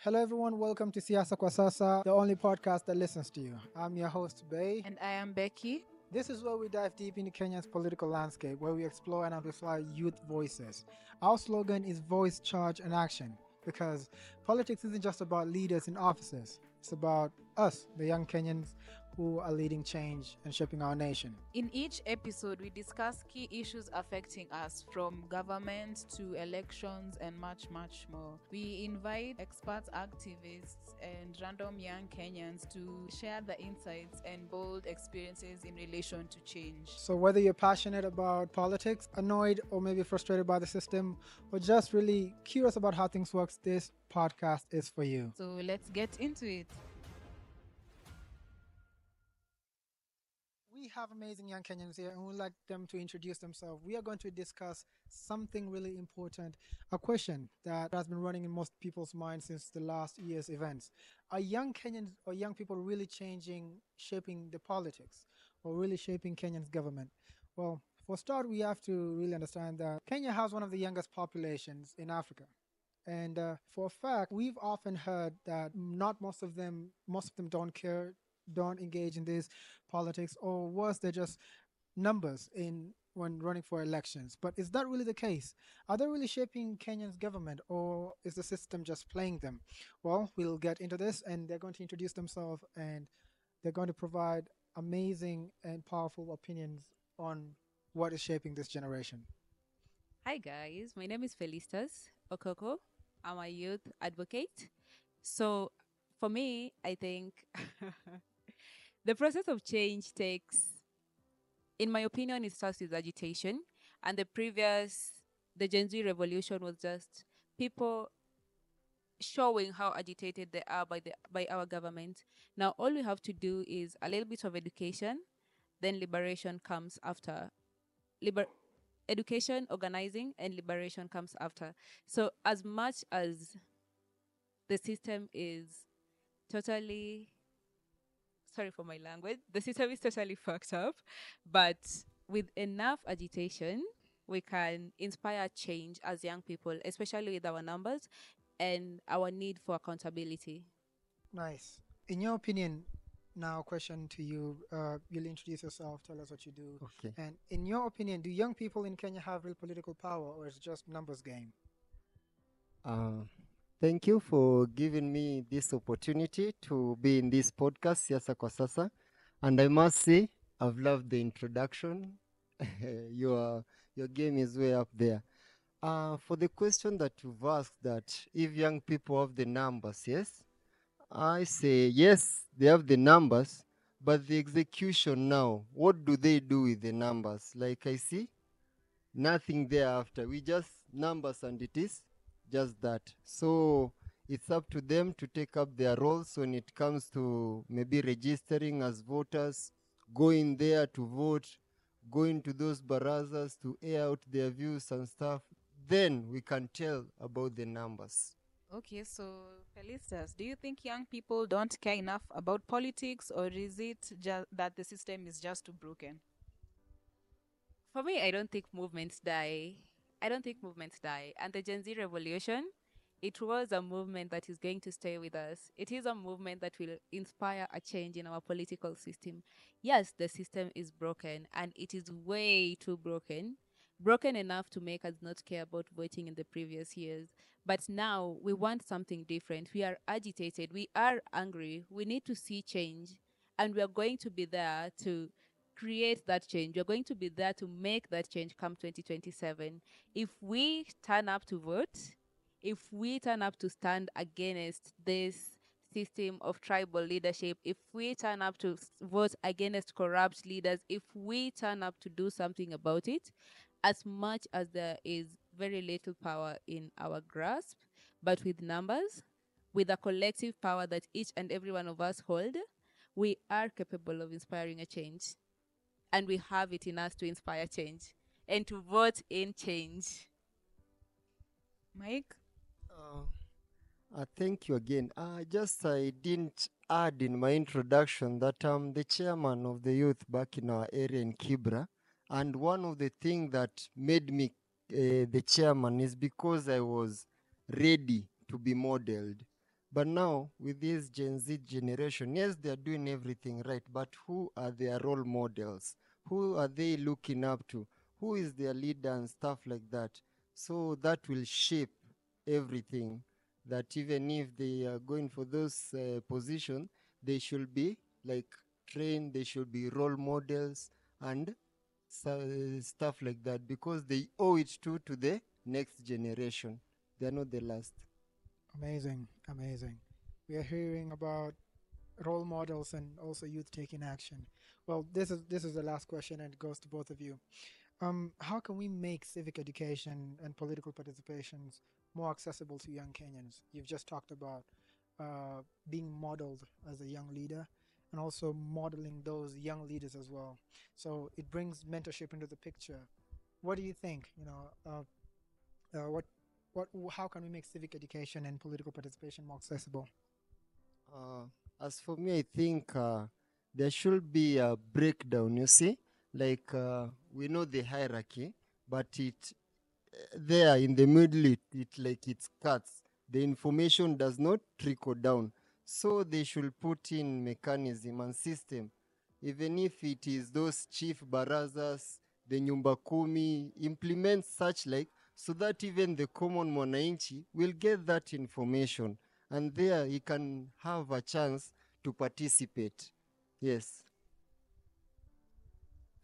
Hello, everyone. Welcome to Siasa Kwa Sasa, the only podcast that listens to you. I'm your host, Bey. And I am Becky. This is where we dive deep into Kenya's political landscape, where we explore and amplify youth voices. Our slogan is Voice, Charge, and Action, because politics isn't just about leaders in offices, it's about us, the young Kenyans who are leading change and shaping our nation. In each episode, we discuss key issues affecting us, from government to elections and much, much more. We invite experts, activists, and random young Kenyans to share the insights and bold experiences in relation to change. So, whether you're passionate about politics, annoyed, or maybe frustrated by the system, or just really curious about how things work, this podcast is for you. So let's get into it. We have amazing young Kenyans here and we'd like them to introduce themselves. We are going to discuss something really important, a question that has been running in most people's minds since the last year's events. Are young Kenyans or young people really changing, shaping the politics, or really shaping Kenyan's government? Well, for start, we have to really understand that Kenya has one of the youngest populations in Africa. And for a fact, we've often heard that not most of them don't care, don't engage in this politics, or worse, they're just numbers in when running for elections. But is that really the case? Are they really shaping Kenyan's government, or is the system just playing them? Well, we'll get into this, and they're going to introduce themselves, and they're going to provide amazing and powerful opinions on what is shaping this generation. Hi guys, my name is Felicitus Okoko. I'm a youth advocate. So for me, I think the process of change takes, in my opinion, it starts with agitation. And the Gen Z revolution was just people showing how agitated they are by our government. Now all we have to do is a little bit of education, then liberation comes after. Liber- Education, organizing, and liberation comes after. So as much as the system is totally, sorry for my language, the system is totally fucked up, but with enough agitation, we can inspire change as young people, especially with our numbers and our need for accountability. Nice. In your opinion, now question to you. You'll introduce yourself, tell us what you do. Okay. And in your opinion, do young people in Kenya have real political power, or is it just numbers game? Uh, Thank you for giving me this opportunity to be in this podcast, Siasa Kwa Sasa. And I must say, I've loved the introduction. your your game is way up there. For the question that you've asked, that if young people have the numbers, yes, I say yes, they have the numbers, but the execution now, what do they do with the numbers? Like I see, nothing thereafter. We just numbers and it is just that. So it's up to them to take up their roles when it comes to maybe registering as voters, going there to vote, going to those barazas to air out their views and stuff. Then we can tell about the numbers. Okay, so Felicitas, do you think young people don't care enough about politics, or is it just that the system is just too broken? For me, I don't think movements die. I don't think movements die. And the Gen Z revolution, it was a movement that is going to stay with us. It is a movement that will inspire a change in our political system. Yes, the system is broken and it is way too broken. Broken enough to make us not care about voting in the previous years. But now we want something different. We are agitated. We are angry. We need to see change. And we are going to be there to create that change. We're going to be there to make that change come 2027. If we turn up to vote, if we turn up to stand against this system of tribal leadership, if we turn up to vote against corrupt leaders, if we turn up to do something about it, as much as there is very little power in our grasp, but with numbers, with a collective power that each and every one of us hold, we are capable of inspiring a change, and we have it in us to inspire change and to vote in change. Mike? Thank you again. Just I didn't add in my introduction that I'm the chairman of the youth back in our area in Kibra. And one of the things that made me the chairman is because I was ready to be modeled. But now, with this Gen Z generation, yes, they are doing everything right, but who are their role models? Who are they looking up to? Who is their leader and stuff like that? So that will shape everything. That even if they are going for those positions, they should be like trained, they should be role models and stuff like that, because they owe it to the next generation. They are not the last. Amazing, amazing. We are hearing about role models and also youth taking action. Well, this is the last question, and it goes to both of you. How can we make civic education and political participations more accessible to young Kenyans? You've just talked about being modeled as a young leader, and also modeling those young leaders as well. So it brings mentorship into the picture. What do you think? What how can we make civic education and political participation more accessible? Uh, as for me, I think there should be a breakdown. You see, like we know the hierarchy, but it there in the middle, it cuts. The information does not trickle down. So they should put in mechanism and system, even if it is those chief barazas, the nyumba kumi, implement such like, so that even the common mwananchi will get that information, and there he can have a chance to participate. Yes.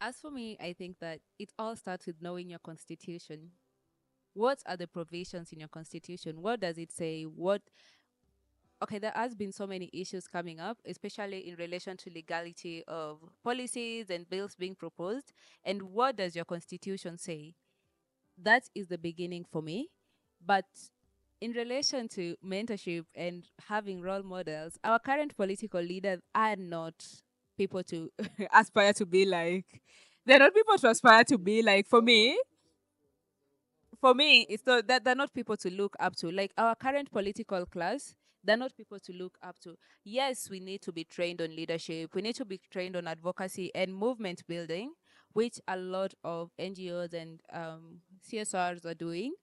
As for me, I think that it all starts with knowing your constitution. What are the provisions in your constitution? What does it say? Okay, there has been so many issues coming up, especially in relation to legality of policies and bills being proposed. And what does your constitution say? That is the beginning for me. But in relation to mentorship and having role models, our current political leaders are not people to aspire to be like. They're not people to aspire to be like. For me, it's not that they're not people to look up to. Like our current political class, they're not people to look up to. Yes, we need to be trained on leadership. We need to be trained on advocacy and movement building, which a lot of NGOs and CSRs are doing.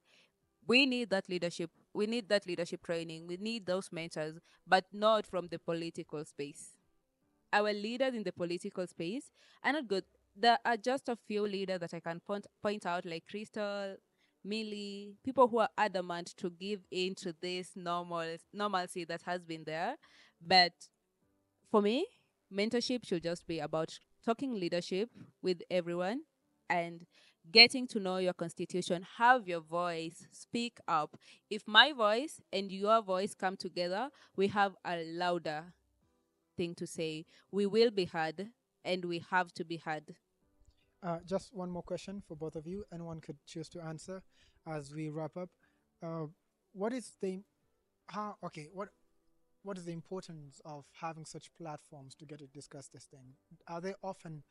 We need that leadership. We need that leadership training. We need those mentors, but not from the political space. Our leaders in the political space are not good. There are just a few leaders that I can point out, like Crystal, Millie, people who are adamant to give in to this normalcy that has been there. But for me, mentorship should just be about talking leadership with everyone and getting to know your constitution, have your voice, speak up. If my voice and your voice come together, we have a louder thing to say. We will be heard and we have to be heard. Just one more question for both of you. Anyone could choose to answer as we wrap up. Uh, what is the how? Okay, what is the importance of having such platforms to get to discuss this thing? Are they often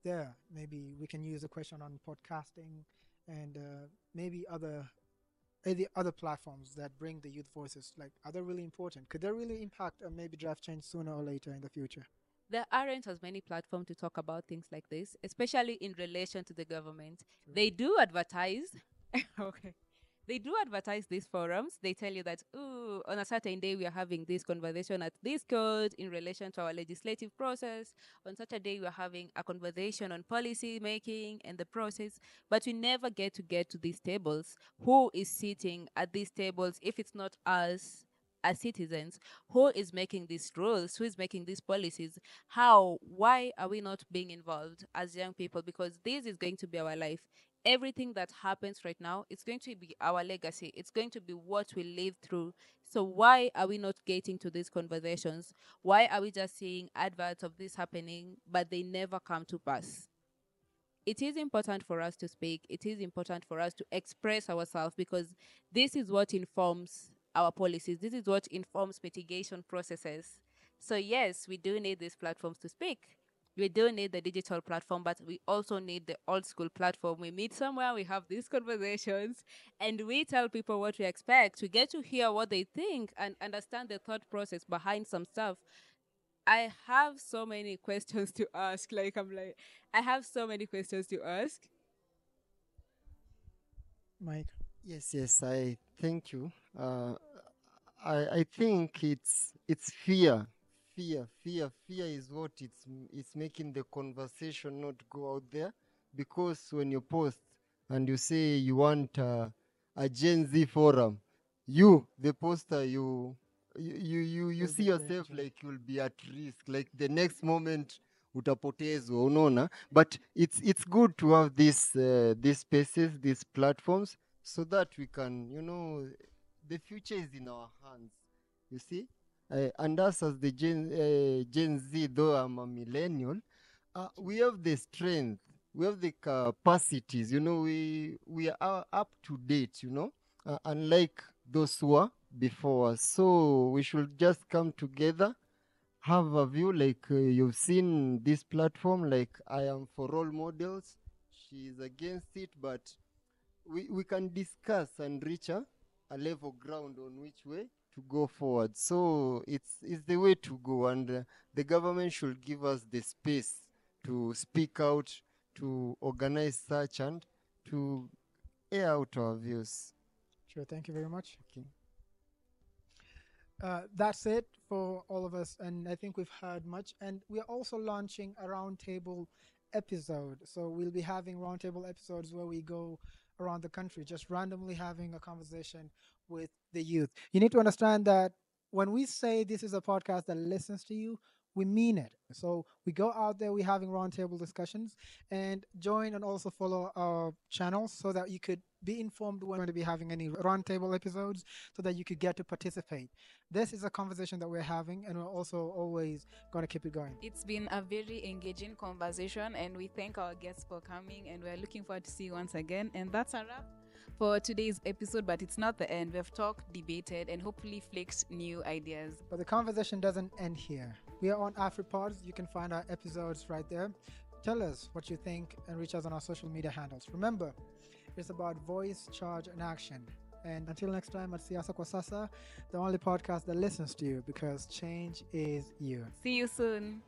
there? Maybe we can use a question on podcasting and maybe other platforms that bring the youth voices. Like, are they really important? Could they really impact or maybe drive change sooner or later in the future? There aren't as many platforms to talk about things like this, especially in relation to the government. True. They do advertise. Okay. They do advertise these forums. They tell you that, ooh, on a certain day we are having this conversation at this court in relation to our legislative process. On Saturday we are having a conversation on policy making and the process. But we never get to these tables. Who is sitting at these tables if it's not us as citizens? Who is making these rules? Who is making these policies? How? Why are we not being involved as young people? Because this is going to be our life. Everything that happens right now, it's going to be our legacy. It's going to be what we live through. So why are we not getting to these conversations? Why are we just seeing adverts of this happening, but they never come to pass? It is important for us to speak. It is important for us to express ourselves because this is what informs our policies. This is what informs mitigation processes. So yes, we do need these platforms to speak. We do need the digital platform, but we also need the old school platform. We meet somewhere, we have these conversations, and we tell people what we expect. We get to hear what they think and understand the thought process behind some stuff. I have so many questions to ask. I have so many questions to ask. Mike. Yes, yes, I thank you. I think it's fear. Fear is what it's making the conversation not go out there. Because when you post and you say you want a Gen Z forum, you, the poster, you You'll see be yourself danger. like you'll be at risk. Like the next moment utapotezwa, unaona. But it's good to have these spaces, these platforms, so that we can, the future is in our hands. You see, and us as the Gen Z, though I'm a millennial, we have the strength, we have the capacities. We are up to date. Unlike those who are before us. So we should just come together, have a view like you've seen this platform. Like I am for role models, she is against it, but we can discuss and reach a level ground on which way to go forward. So it's the way to go, and the government should give us the space to speak out, to organize such, and to air out our views. Sure. Thank you very much. Okay. That's it for all of us, and I think we've heard much. And we are also launching a roundtable episode. So we'll be having roundtable episodes where we go around the country, just randomly having a conversation with the youth. You need to understand that when we say this is a podcast that listens to you, we mean it. So we go out there, we're having roundtable discussions, and join and also follow our channels so that you could be informed when we're going to be having any roundtable episodes so that you could get to participate. This is a conversation that we're having, and we're also always going to keep it going. It's been a very engaging conversation, and we thank our guests for coming, and we're looking forward to see you once again. And that's a wrap for today's episode, but it's not the end. We've talked, debated, and hopefully flaked new ideas. But the conversation doesn't end here. We are on AfriPods. You can find our episodes right there. Tell us what you think and reach us on our social media handles. Remember, it's about voice, charge, and action. And until next time at Siasa Kwa Sasa, the only podcast that listens to you because change is you. See you soon.